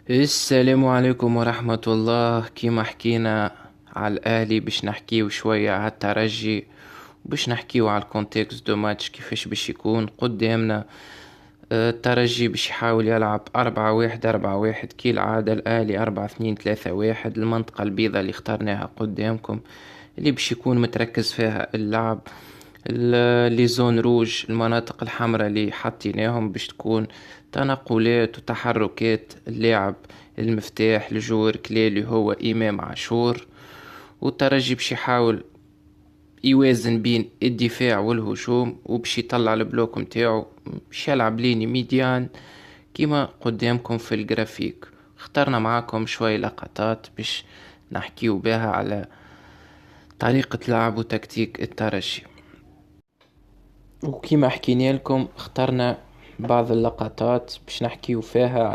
السلام عليكم ورحمة الله. كيما حكينا على الأهلي باش نحكيو شوية على الترجي، باش نحكيو على الكونتكست دو ماتش كيفاش باش يكون قدامنا. الترجي باش يحاول يلعب 4-1 4-1 كي العادة، الأهلي 4-2 3-1. المنطقة البيضاء اللي اخترناها قدامكم اللي باش يكون متركز فيها اللعب. لي زون روج، المناطق الحمراء اللي حطيناهم باش تكون تنقلات وتحركات اللاعب المفتاح الجور كلي اللي هو إمام عاشور. والترجي باش يحاول يوازن بين الدفاع والهجوم، وباش يطلع البلوك متاعو، باش يلعب ليني ميديان كيما قدامكم في الجرافيك. اخترنا معاكم شوي لقطات باش نحكيو بها على طريقة لعب وتكتيك الترجي. وكما حكينا لكم اخترنا بعض اللقطات باش نحكيو فيها